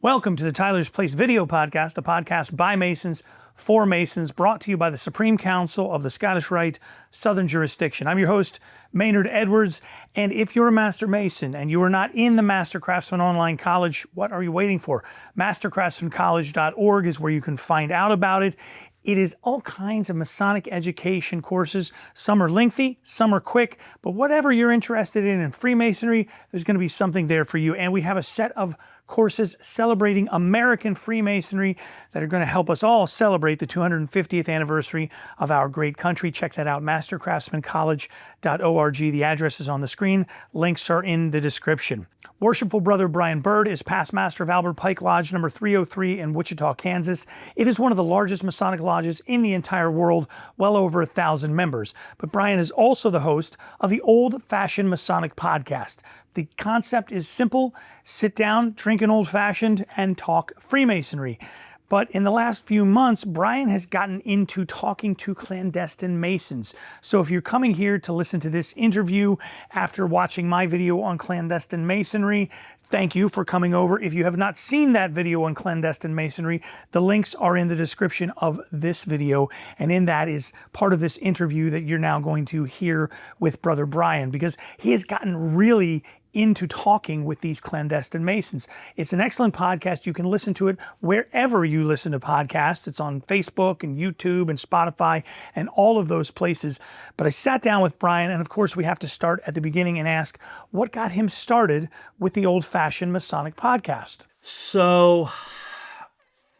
Welcome to the Tyler's Place video podcast, a podcast by Masons for Masons, brought to you by the Supreme Council of the Scottish Rite Southern Jurisdiction. I'm your host, Maynard Edwards, and if you're a Master Mason and you are not in the Master Craftsman Online College, what are you waiting for? MasterCraftsmanCollege.org is where you can find out about it. It is all kinds of Masonic education courses. Some are lengthy, some are quick, but whatever you're interested in Freemasonry, there's going to be something there for you. And we have a set of courses celebrating American Freemasonry that are going to help us all celebrate the 250th anniversary of our great country. Check that out, mastercraftsmancollege.org. The address is on the screen. Links are in the description. Worshipful Brother Brian Byrd is past master of Albert Pike Lodge number 303 in Wichita, Kansas. It is one of the largest Masonic lodges in the entire world, well over 1,000 members. But Brian is also the host of the Old Fashion Masonic Podcast. The concept is simple: sit down, drink an old fashioned, and talk Freemasonry. But in the last few months, Brian has gotten into talking to clandestine Masons. So if you're coming here to listen to this interview after watching my video on clandestine Masonry, thank you for coming over. If you have not seen that video on clandestine Masonry, the links are in the description of this video. And in that is part of this interview that you're now going to hear with Brother Brian, because he has gotten really into talking with these clandestine Masons. It's an excellent podcast. You can listen to it wherever you listen to podcasts. It's on Facebook and YouTube and Spotify and all of those places. But I sat down with Brian, and of course we have to start at the beginning and ask what got him started with the Old Fashion Masonic Podcast. So,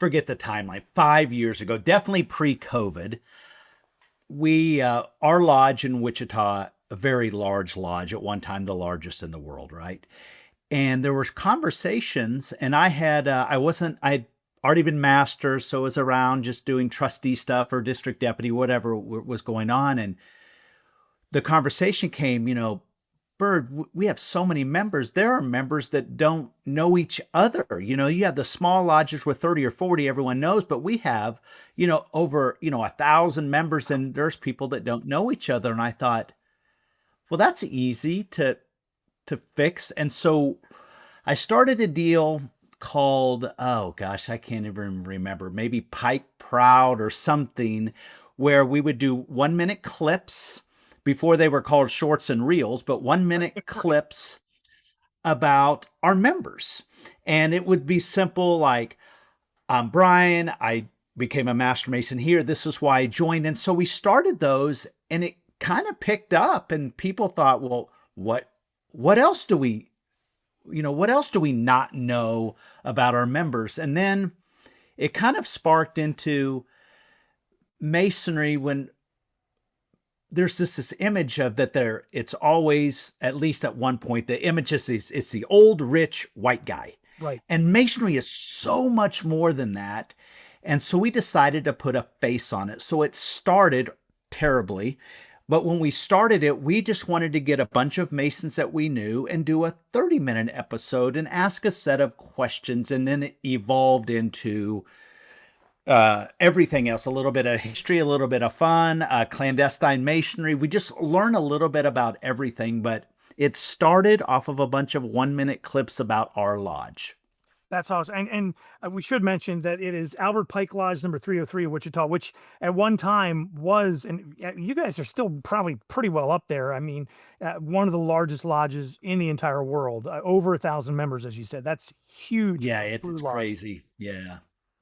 forget the timeline. 5 years ago, definitely pre-COVID, our lodge in Wichita, a very large lodge, at one time the largest in the world, right? And there were conversations, and I'd already been master, so I was around just doing trustee stuff or district deputy, whatever was going on. And the conversation came, Byrd, we have so many members. There are members that don't know each other. You have the small lodges with 30 or 40, everyone knows, but we have, over, 1,000 members, and there's people that don't know each other. And I thought, well, that's easy to fix. And so I started a deal called, oh gosh, I can't even remember, maybe Pike Proud or something, where we would do 1 minute clips. Before they were called shorts and reels, but 1 minute clips about our members. And it would be simple like, I'm Brian, I became a Master Mason here, this is why I joined. And so we started those, and it kind of picked up, and people thought, well, what else do we not know about our members? And then it kind of sparked into Masonry when there's this image of that it's always, at least at one point, the image is it's the old, rich, white guy. Right. And Masonry is so much more than that. And so we decided to put a face on it. So it started terribly. But when we started it, we just wanted to get a bunch of Masons that we knew and do a 30-minute episode and ask a set of questions. And then it evolved into everything else, a little bit of history, a little bit of fun, clandestine Masonry. We just learn a little bit about everything, but it started off of a bunch of 1 minute clips about our lodge. That's awesome. And we should mention that it is Albert Pike Lodge number 303 in Wichita, which at one time was, and you guys are still probably pretty well up there. I mean, one of the largest lodges in the entire world, over 1,000 members, as you said. That's huge. Yeah, it's crazy. Yeah.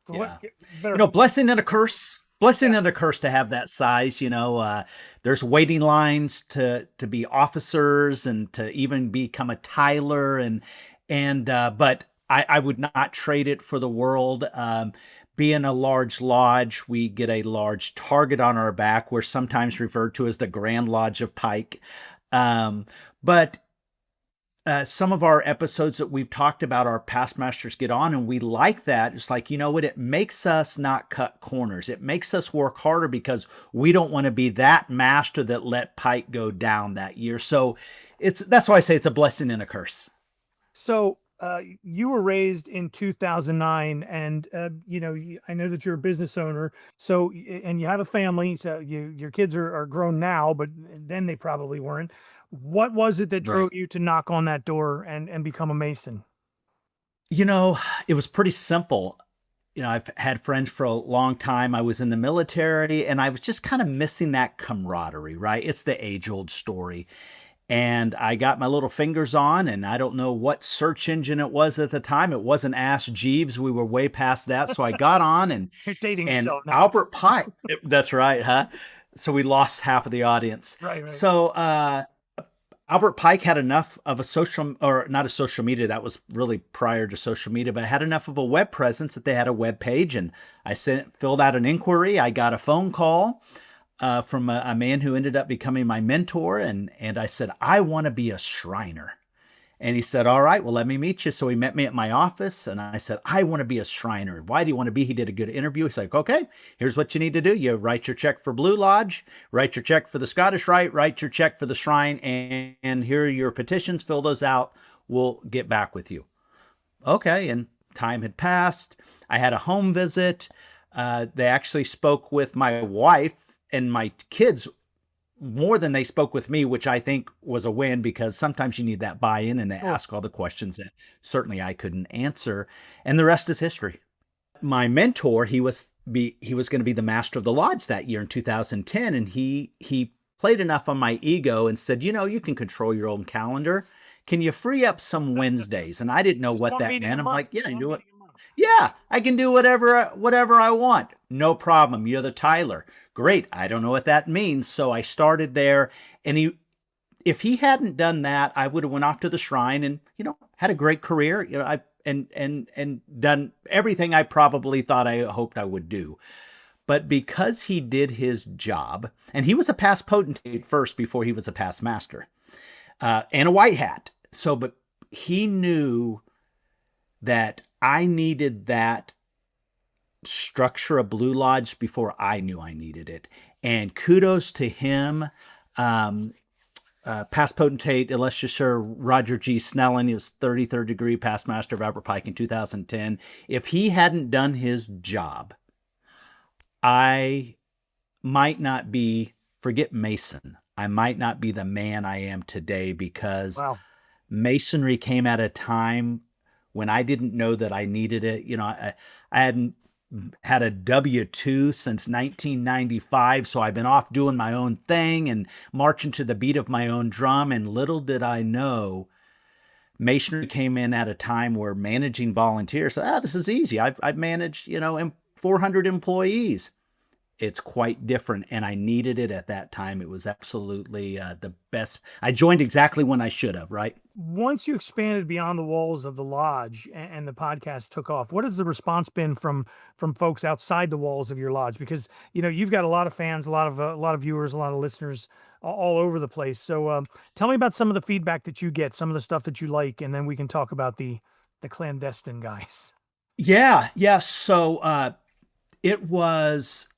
Yeah. Better. Blessing and a curse. Blessing and a curse to have that size. There's waiting lines to be officers and to even become a Tyler, but I would not trade it for the world. Being a large lodge, we get a large target on our back. We're sometimes referred to as the Grand Lodge of Pike. But some of our episodes that we've talked about, our past masters get on, and we like that. It's like, what? It makes us not cut corners. It makes us work harder because we don't want to be that master that let Pike go down that year. So that's why I say it's a blessing and a curse. So you were raised in 2009, and I know that you're a business owner, so, and you have a family, so your kids are grown now, but then they probably weren't. What was it that drove you to knock on that door and become a Mason? You know, it was pretty simple. I've had friends for a long time. I was in the military and I was just kind of missing that camaraderie, right? It's the age old story. And I got my little fingers on, and I don't know what search engine it was at the time. It wasn't Ask Jeeves. We were way past that. So I got on, You're dating and yourself now. Albert Pike. That's right, huh? So we lost half of the audience. Right, right. So Albert Pike had enough of a social, or not a social media, that was really prior to social media, but had enough of a web presence that they had a web page. And I filled out an inquiry. I got a phone call from a man who ended up becoming my mentor. And I said, I want to be a Shriner. And he said, all right, well, let me meet you. So he met me at my office and I said, I want to be a Shriner. Why do you want to be? He did a good interview. He's like, okay, here's what you need to do. You write your check for Blue Lodge, write your check for the Scottish Rite, write your check for the Shrine, and here are your petitions. Fill those out. We'll get back with you. Okay. And time had passed. I had a home visit. They actually spoke with my wife and my kids more than they spoke with me, which I think was a win because sometimes you need that buy-in and they ask all the questions that certainly I couldn't answer. And the rest is history. My mentor, he was going to be the master of the lodge that year in 2010. And he played enough on my ego and said, you can control your own calendar. Can you free up some Wednesdays? And I didn't know what that meant. I'm like, yeah, you know what? Yeah, I can do whatever I want. No problem. You're the Tyler. Great. I don't know what that means. So I started there, and if he hadn't done that, I would have went off to the Shrine and, had a great career. I and done everything I probably thought I hoped I would do. But because he did his job, and he was a past potentate first before he was a past master, and a white hat. But he knew that I needed that structure of Blue Lodge before I knew I needed it. And kudos to him. Past potentate, illustrious Sir Roger G. Snellen, he was 33rd degree past master of Albert Pike in 2010. If he hadn't done his job, I might not be, forget Mason, I might not be the man I am today because Masonry came at a time when I didn't know that I needed it. I hadn't had a W-2 since 1995, so I've been off doing my own thing and marching to the beat of my own drum. And little did I know, Masonry came in at a time where managing volunteers, this is easy. I've managed, 400 employees. It's quite different, and I needed it at that time. It was absolutely the best. I joined exactly when I should have, right? Once you expanded beyond the walls of the lodge and the podcast took off, what has the response been from folks outside the walls of your lodge? Because you've got a lot of fans, a lot of viewers, a lot of listeners all over the place. So tell me about some of the feedback that you get, some of the stuff that you like, and then we can talk about the clandestine guys. Yeah. So it was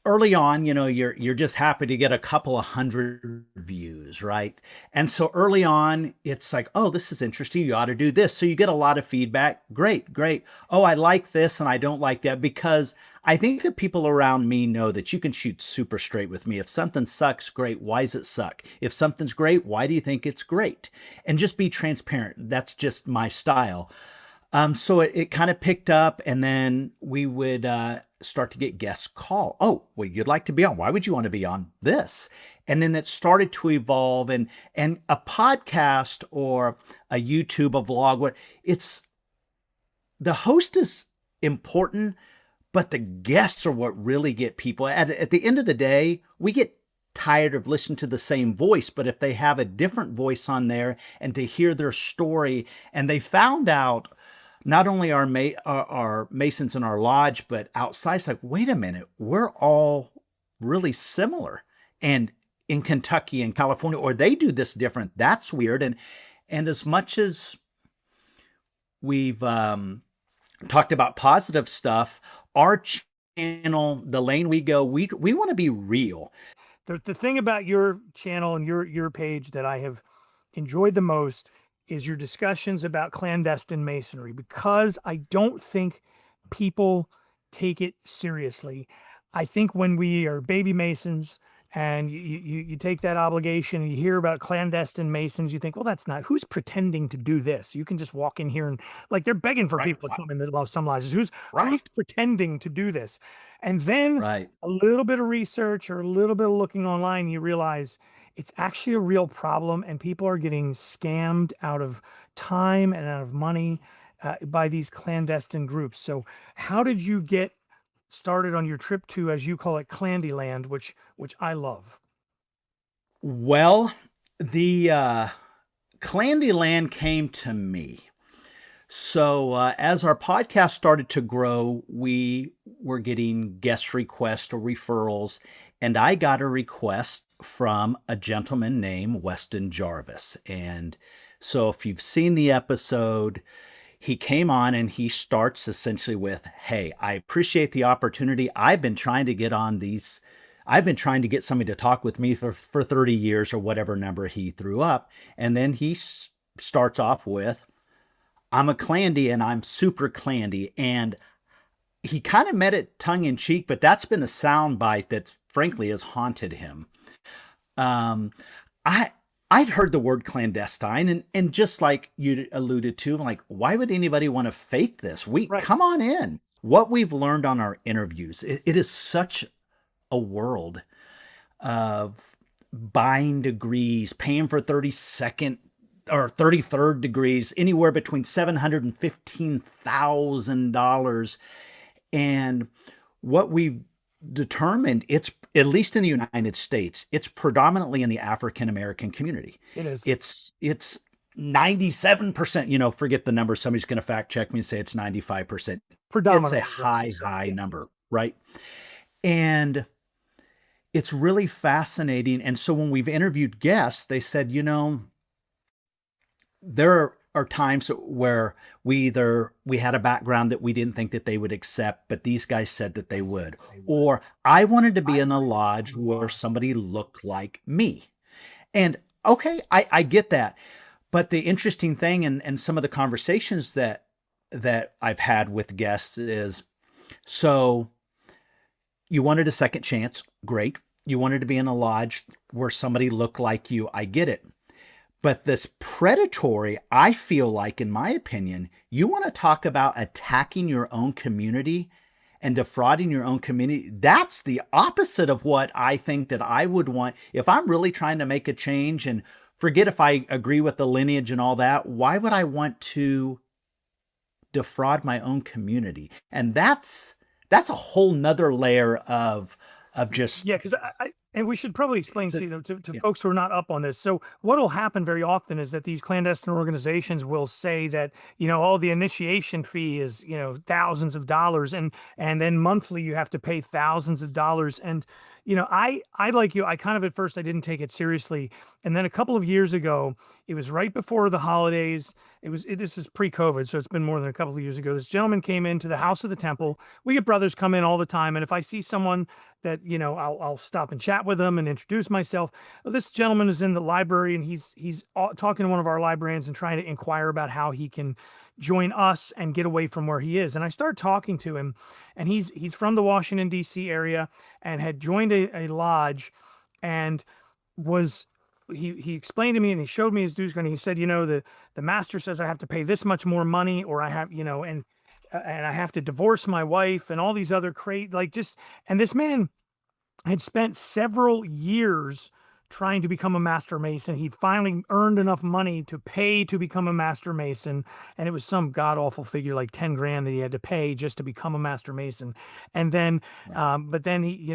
early on, you're just happy to get a couple of hundred views, right? And so early on, it's like, oh, this is interesting. You ought to do this. So you get a lot of feedback. Great. Oh, I like this and I don't like that, because I think that people around me know that you can shoot super straight with me. If something sucks, great. Why does it suck? If something's great, why do you think it's great? And just be transparent. That's just my style. So it kind of picked up, and then we would start to get guests call. Oh, well, you'd like to be on. Why would you want to be on this? And then it started to evolve, and a podcast or a YouTube, a vlog, the host is important, but the guests are what really get people. At the end of the day, we get tired of listening to the same voice, but if they have a different voice on there and to hear their story, and they found out not only our Masons in our lodge, but outside, it's like, wait a minute, we're all really similar. And in Kentucky and California, or they do this different. That's weird. And as much as we've talked about positive stuff, our channel, the lane we go, we want to be real. The thing about your channel and your page that I have enjoyed the most is your discussions about clandestine masonry, because I don't think people take it seriously. I think when we are baby masons and you take that obligation and you hear about clandestine Masons, you think, well, that's not, who's pretending to do this? You can just walk in here and like they're begging for Right. people to come in the some lodges. Who's Right. pretending to do this? And then Right. a little bit of research or a little bit of looking online, you realize it's actually a real problem and people are getting scammed out of time and out of money by these clandestine groups. So how did you get started on your trip to, as you call it, Clandy-Land, which I love? Well, the Clandy-Land came to me. So, as our podcast started to grow, we were getting guest requests or referrals, and I got a request from a gentleman named Weston Jarvis. And so, if you've seen the episode, he came on and he starts essentially with, "Hey, I appreciate the opportunity. I've been trying to get somebody to talk with me for 30 years," or whatever number he threw up. And then he starts off with, "I'm a Clandy and I'm super Clandy." And he kind of meant it tongue in cheek, but that's been a sound bite that frankly has haunted him. Um, I I'd heard the word clandestine and just like you alluded to, I'm like, why would anybody want to fake this? We Right. come on in. What we've learned on our interviews, it is such a world of buying degrees, paying for 32nd or 33rd degrees, anywhere between $715,000. And what we've determined, it's at least in the United States, it's predominantly in the African American community. It is. It's 97%, forget the number. Somebody's going to fact check me and say it's 95%. It's a Predominantly, let's high, just say. high Yeah. number, right? And it's really fascinating. And so when we've interviewed guests, they said, there are times where we had a background that we didn't think that they would accept, but these guys said that they would. Or I wanted to be in a lodge where somebody looked like me. And okay, I get that. But the interesting thing and some of the conversations that I've had with guests is, so you wanted a second chance, great. You wanted to be in a lodge where somebody looked like you, I get it. But this predatory, I feel like, in my opinion, you want to talk about attacking your own community and defrauding your own community. That's the opposite of what I think that I would want. If I'm really trying to make a change, and forget if I agree with the lineage and all that, why would I want to defraud my own community? And that's a whole nother layer of just, Yeah, because and we should probably explain it's a, to yeah, folks who are not up on this. So what will happen very often is that these clandestine organizations will say that, all the initiation fee is, thousands of dollars and then monthly you have to pay thousands of dollars. And, I like you, I kind of at first I didn't take it seriously. And then a couple of years ago, it was right before the holidays. This is pre-COVID, so it's been more than a couple of years ago. This gentleman came into the House of the Temple. We get brothers come in all the time, and if I see someone that I'll stop and chat with them and introduce myself. This gentleman is in the library and he's talking to one of our librarians and trying to inquire about how he can join us and get away from where he is. And I start talking to him, and he's from the Washington D.C. area and had joined a lodge, and was he explained to me and he showed me his dues card and he said, the master says I have to pay this much more money, or I have, and I have to divorce my wife and all these other and this man had spent several years trying to become a master mason. He'd finally earned enough money to pay to become a master mason. And it was some god awful figure, like 10 grand that he had to pay just to become a master mason. And then, right, but then he,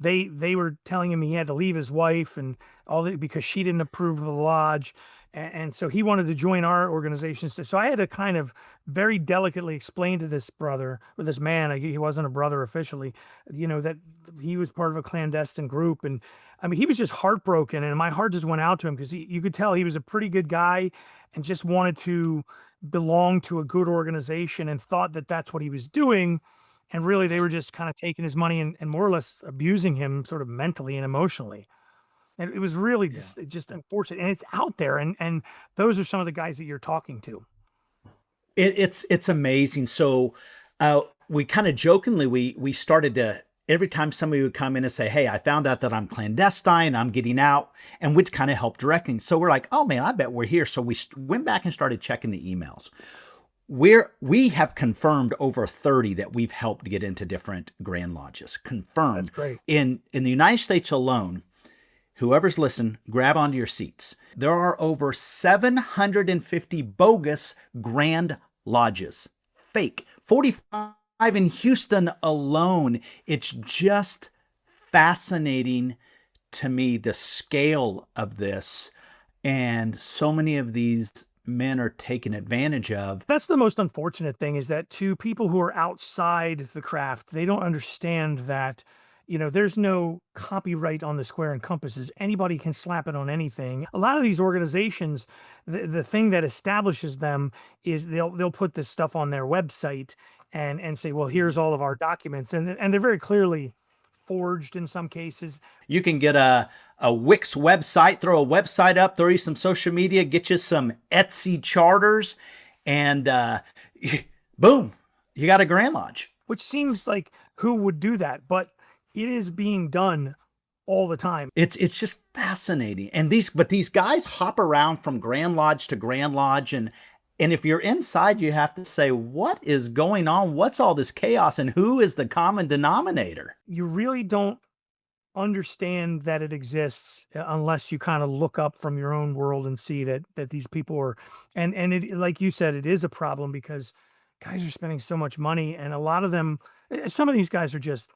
they were telling him he had to leave his wife and all that because she didn't approve of the lodge. And so he wanted to join our organization. So I had to kind of very delicately explain to this brother or this man, he wasn't a brother officially, that he was part of a clandestine group. And I mean, he was just heartbroken, and my heart just went out to him because you could tell he was a pretty good guy and just wanted to belong to a good organization and thought that that's what he was doing. And really, they were just kind of taking his money and more or less abusing him sort of mentally and emotionally. And it was really yeah. just unfortunate, and it's out there, and those are some of the guys that you're talking to. It's amazing. So we kind of jokingly we started to every time somebody would come in and say, hey, I found out that I'm clandestine, I'm getting out, and we'd kind of help directing. So we're like, oh man, I bet we're here. So we went back and started checking the emails. We have confirmed over 30 that we've helped get into different Grand Lodges. Confirmed. That's great. In the United States alone, whoever's listening, grab onto your seats. There are over 750 bogus Grand Lodges. Fake. 45 in Houston alone. It's just fascinating to me, the scale of this. And so many of these men are taken advantage of. That's the most unfortunate thing, is that to people who are outside the craft, they don't understand that, there's no copyright on the square and compasses. Anybody can slap it on anything. A lot of these organizations, the thing that establishes them is they'll put this stuff on their website and say, well, here's all of our documents. And they're very clearly forged in some cases. You can get a Wix website, throw a website up, throw you some social media, get you some Etsy charters, and boom, you got a Grand Lodge. Which seems like, who would do that? But it is being done all the time. It's just fascinating. And these guys hop around from Grand Lodge to Grand Lodge, and if you're inside, you have to say, what is going on? What's all this chaos, and who is the common denominator? You really don't understand that it exists unless you kind of look up from your own world and see that these people are, and it, like you said, it is a problem because guys are spending so much money, and a lot of them, some of these guys are just,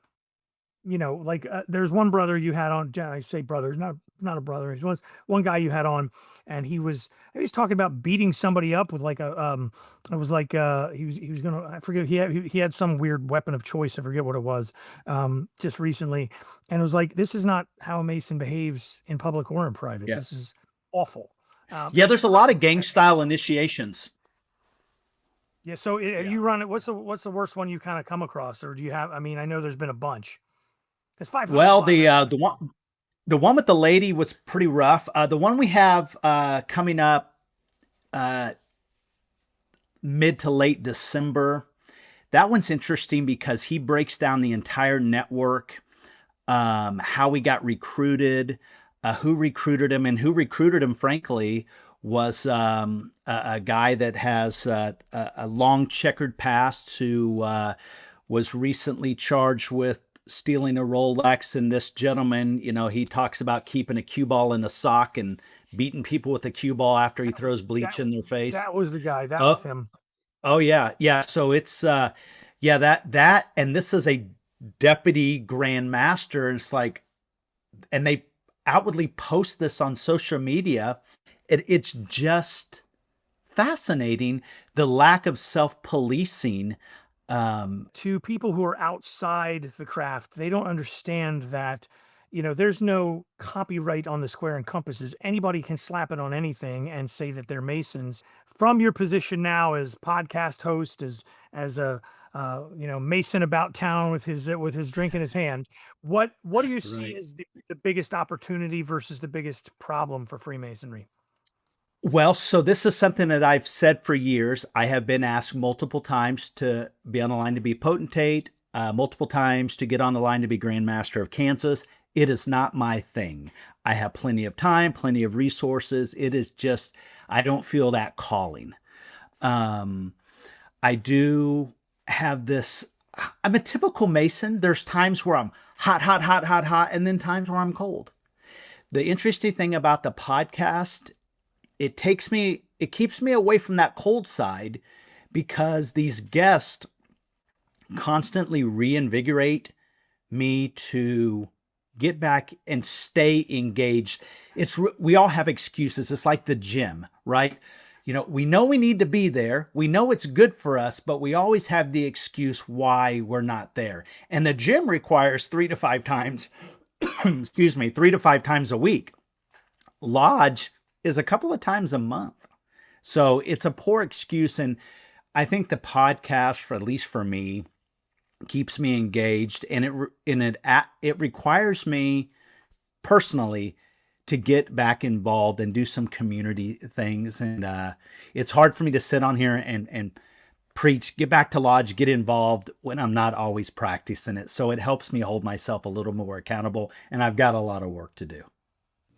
there's one brother you had on. I say brother, not a brother. He was one guy you had on, and he was talking about beating somebody up with like a it was like he was gonna, I forget, he had some weird weapon of choice. I forget what it was, just recently, and it was like, this is not how a Mason behaves in public or in private. Yes. This is awful. Yeah, there's a lot of gang style initiations. Yeah. So you run it. What's the worst one you kind of come across, or do you have? I mean, I know there's been a bunch. It's 500. Well, the one with the lady was pretty rough. The one we have coming up mid to late December, that one's interesting because he breaks down the entire network, how we got recruited, who recruited him, and who recruited him, frankly, was a guy that has a long checkered past, who was recently charged with stealing a Rolex. And this gentleman, he talks about keeping a cue ball in the sock and beating people with a cue ball after he throws bleach in their face. That was the guy. That was him. Oh yeah. Yeah. So it's, that, and this is a deputy Grand Master. And it's like, and they outwardly post this on social media. It's just fascinating, the lack of self-policing. To people who are outside the craft, they don't understand that, there's no copyright on the square and compasses. Anybody can slap it on anything and say that they're Masons. From your position now as podcast host, as a Mason about town with his drink in his hand, what do you see as the biggest opportunity versus the biggest problem for Freemasonry? Well, so this is something that I've said for years. I have been asked multiple times to be on the line to be potentate, multiple times to get on the line to be Grand Master of Kansas. It is not my thing. I have plenty of time, plenty of resources. It is just, I don't feel that calling. I do have this, I'm a typical Mason. There's times where I'm hot, and then times where I'm cold. The interesting thing about the podcast, it keeps me away from that cold side, because these guests constantly reinvigorate me to get back and stay engaged. We all have excuses. It's like the gym, right? We know we need to be there. We know it's good for us, but we always have the excuse why we're not there. And the gym requires 3 to 5 times, 3 to 5 times a week. Lodge is a couple of times a month. So it's a poor excuse. And I think the podcast, for at least for me, keeps me engaged, and it requires me personally to get back involved and do some community things. And it's hard for me to sit on here and preach, get back to lodge, get involved when I'm not always practicing it. So it helps me hold myself a little more accountable, and I've got a lot of work to do.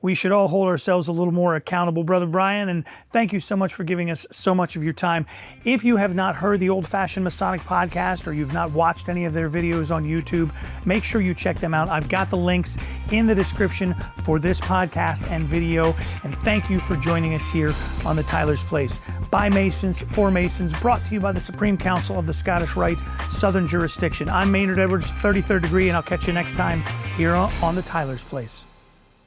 We should all hold ourselves a little more accountable, Brother Brian, and thank you so much for giving us so much of your time. If you have not heard the Old Fashion Masonic Podcast, or you've not watched any of their videos on YouTube, make sure you check them out. I've got the links in the description for this podcast and video, and thank you for joining us here on the Tyler's Place. By Masons, for Masons, brought to you by the Supreme Council of the Scottish Rite Southern Jurisdiction. I'm Maynard Edwards, 33rd degree, and I'll catch you next time here on the Tyler's Place.